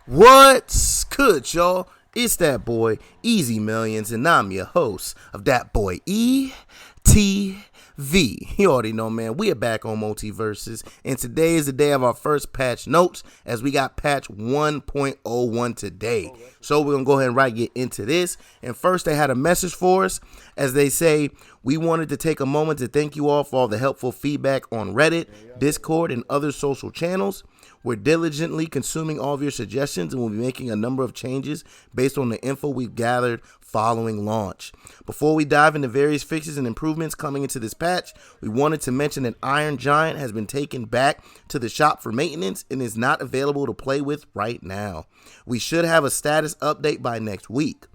What's good, y'all? It's that boy, Easy Millions, and I'm your host of That Boy ETV. You already know, man, we are back on MultiVersus, and today is the day of our first patch notes, as we got patch 1.01 today. So we're going to go ahead and get into this. And first, they had a message for us, as they say, we wanted to take a moment to thank you all for all the helpful feedback on Reddit, Discord, and other social channels. We're diligently consuming all of your suggestions and will be making a number of changes based on the info we've gathered following launch. Before we dive into various fixes and improvements coming into this patch, we wanted to mention that Iron Giant has been taken back to the shop for maintenance and is not available to play with right now. We should have a status update by next week.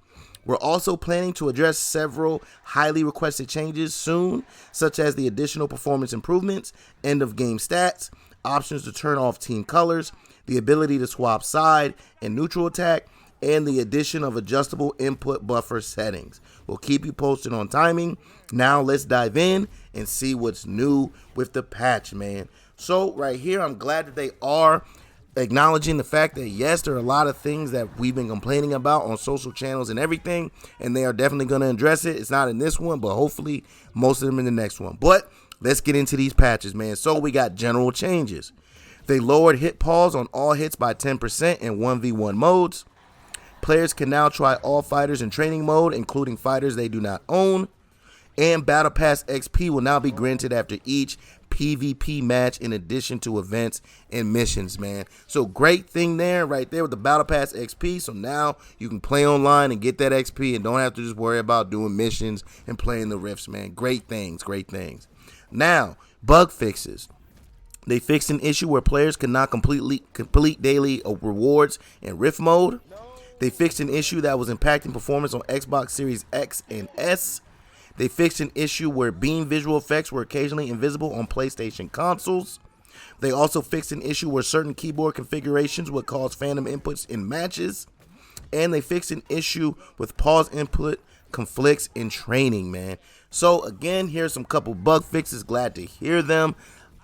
We're also planning to address several highly requested changes soon, such as the additional performance improvements, end of game stats, options to turn off team colors, the ability to swap side and neutral attack, and the addition of adjustable input buffer settings. We'll keep you posted on timing. Now let's dive in and see what's new with the patch, man. So right here, I'm glad that they are acknowledging the fact that, yes, there are a lot of things that we've been complaining about on social channels and everything, and they are definitely going to address it. It's not in this one, but hopefully most of them in the next one. But let's get into these patches, man. So we got general changes. They lowered hit pause on all hits by 10% in 1v1 modes. Players can now try all fighters in training mode, including fighters they do not own. And Battle Pass XP will now be granted after each PvP match in addition to events and missions, man. So great thing there, right there with the Battle Pass XP. So now you can play online and get that XP and don't have to just worry about doing missions and playing the rifts, man. Great things, great things. Now, bug fixes. They fixed an issue where players could not complete daily rewards in Rift mode. They fixed an issue that was impacting performance on Xbox Series X and S. They fixed an issue where beam visual effects were occasionally invisible on PlayStation consoles. They also fixed an issue where certain keyboard configurations would cause phantom inputs in matches. And they fixed an issue with pause input conflicts in training, man. So again, here's some couple bug fixes. Glad to hear them.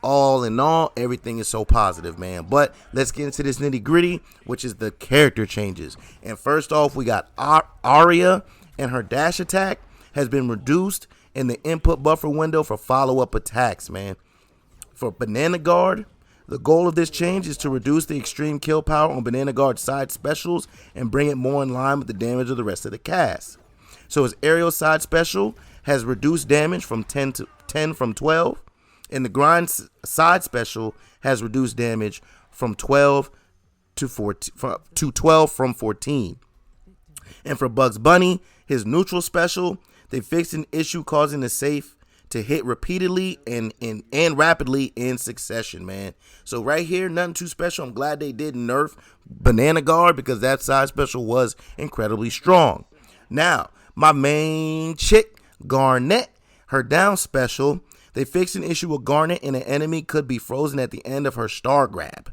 All in all, everything is so positive, man. But let's get into this nitty gritty, which is the character changes. And first off, we got Ayra, and her dash attack has been reduced in the input buffer window for follow-up attacks, man. For Banana Guard, the goal of this change is to reduce the extreme kill power on Banana Guard's side specials and bring it more in line with the damage of the rest of the cast. So his aerial side special has reduced damage from 10 from 12, and the grind side special has reduced damage from 12 to 12 from 14. And for Bugs Bunny, his neutral special, they fixed an issue causing the safe to hit repeatedly and rapidly in succession, man. So right here, nothing too special. I'm glad they did nerf Banana Guard because that side special was incredibly strong. Now, my main chick, Garnet, her down special, they fixed an issue with Garnet and an enemy could be frozen at the end of her star grab.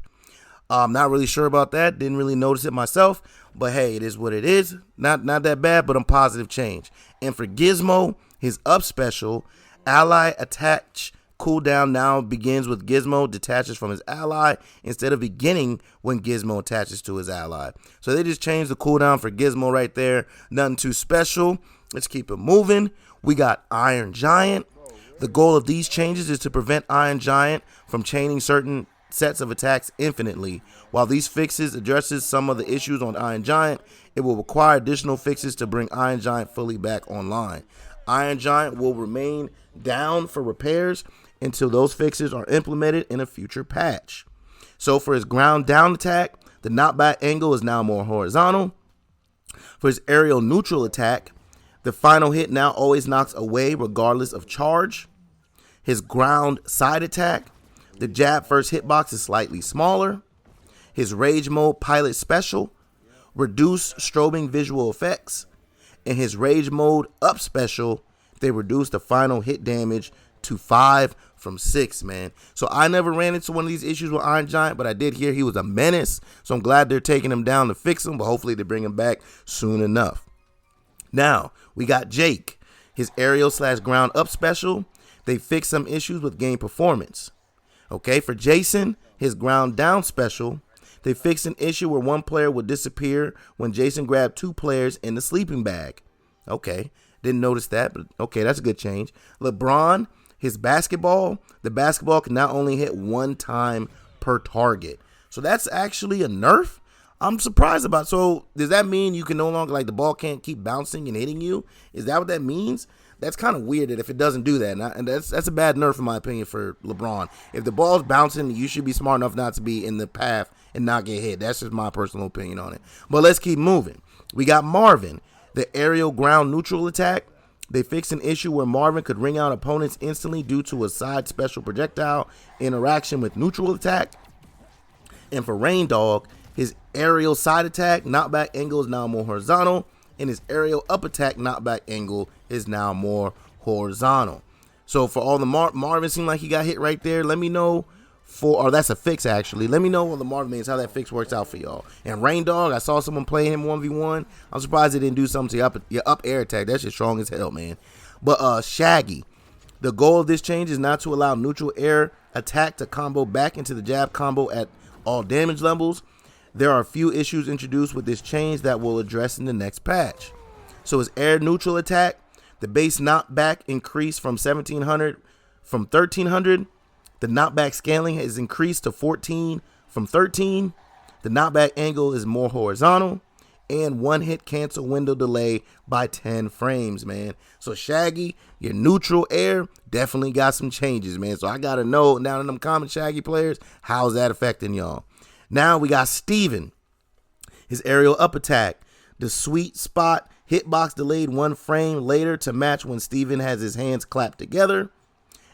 I'm not really sure about that. Didn't really notice it myself. But hey, it is what it is. Not that bad, but a positive change. And for Gizmo, his up special, ally attach cooldown now begins with Gizmo detaches from his ally instead of beginning when Gizmo attaches to his ally. So they just changed the cooldown for Gizmo right there. Nothing too special. Let's keep it moving. We got Iron Giant. The goal of these changes is to prevent Iron Giant from chaining certain sets of attacks infinitely. While these fixes addresses some of the issues on Iron Giant, it will require additional fixes to bring Iron Giant fully back online. Iron Giant will remain down for repairs until those fixes are implemented in a future patch. So for his ground down attack, the knockback angle is now more horizontal. For his aerial neutral attack, the final hit now always knocks away regardless of charge. His ground side attack, the jab first hitbox is slightly smaller. His rage mode pilot special, reduce strobing visual effects. And his rage mode up special, they reduce the final hit damage to 5 from 6, man. So I never ran into one of these issues with Iron Giant, but I did hear he was a menace. So I'm glad they're taking him down to fix him, but hopefully they bring him back soon enough. Now, we got Jake. His aerial / ground up special, they fixed some issues with game performance. Okay, for Jason, his ground down special, They fixed an issue where one player would disappear when Jason grabbed 2 players in the sleeping bag. Okay, didn't notice that, but okay, that's a good change. LeBron, the basketball can now only hit 1 time per target. So that's actually a nerf. I'm surprised about. So does that mean you can no longer, like, the ball can't keep bouncing and hitting you? Is that what that means? That's kind of weird that if it doesn't do that. And that's a bad nerf in my opinion for LeBron. If the ball's bouncing, you should be smart enough not to be in the path and not get hit. That's just my personal opinion on it. But let's keep moving. We got Marvin, the aerial ground neutral attack. They fixed an issue where Marvin could ring out opponents instantly due to a side special projectile interaction with neutral attack. And for Reindog, his aerial side attack knockback angle is now more horizontal, and his aerial up attack knockback angle is now more horizontal. So for all the Marvin seemed like he got hit right there. Let me know or that's a fix actually. Let me know what the Marvin means, how that fix works out for y'all. And Reindog, I saw someone playing him 1v1. I'm surprised they didn't do something to your up air attack. That shit's strong as hell, man. But Shaggy, the goal of this change is not to allow neutral air attack to combo back into the jab combo at all damage levels. There are a few issues introduced with this change that we'll address in the next patch. So his air neutral attack, the base knockback increased from 1700 from 1300. The knockback scaling is increased to 14 from 13. The knockback angle is more horizontal, and 1 hit cancel window delay by 10 frames, man. So Shaggy, your neutral air definitely got some changes, man. So I gotta know down in them comments, Shaggy players, how's that affecting y'all? Now we got Steven. His aerial up attack, the sweet spot hitbox delayed 1 frame later to match when Steven has his hands clapped together.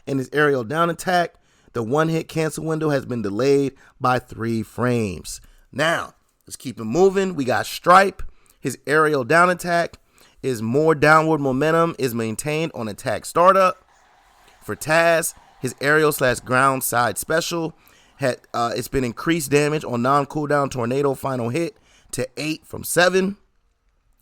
And his aerial down attack, the 1 hit cancel window has been delayed by 3 frames. Now, let's keep it moving. We got Stripe. His aerial down attack is more downward momentum is maintained on attack startup. For Taz, his aerial / ground side special, it's been increased damage on non-cooldown tornado final hit to 8 from 7.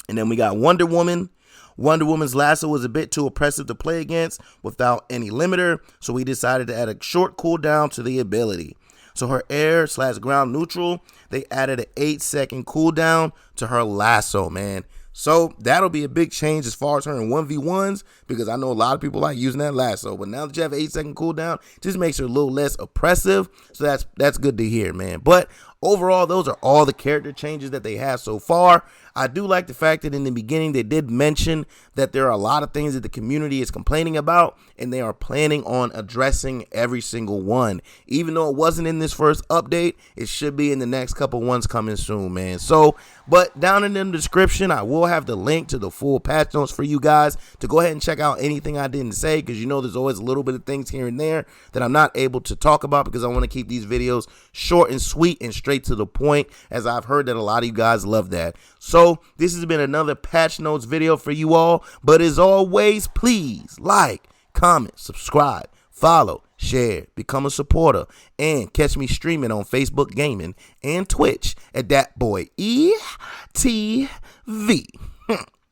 And then we got Wonder Woman. Wonder Woman's lasso was a bit too oppressive to play against without any limiter, so we decided to add a short cooldown to the ability. So her air / ground neutral, they added an 8-second cooldown to her lasso, man. So that'll be a big change as far as her in 1v1s, because I know a lot of people like using that lasso. But now that you have an 8-second cooldown, just makes her a little less oppressive. So that's good to hear, man. But overall, those are all the character changes that they have so far. I do like the fact that in the beginning they did mention that there are a lot of things that the community is complaining about, and they are planning on addressing every single one. Even though it wasn't in this first update, it should be in the next couple ones coming soon, man. So, but down in the description, I will have the link to the full patch notes for you guys to go ahead and check out anything I didn't say, because you know there's always a little bit of things here and there that I'm not able to talk about, because I want to keep these videos short and sweet and straight to the point, as I've heard that a lot of you guys love that. So this has been another patch notes video for you all, but as always, please like, comment, subscribe, follow, share, become a supporter, and catch me streaming on Facebook Gaming and Twitch at ThatBoyETV.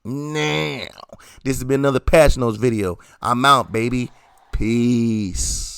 Now, this has been another patch notes video. I'm out, baby. Peace.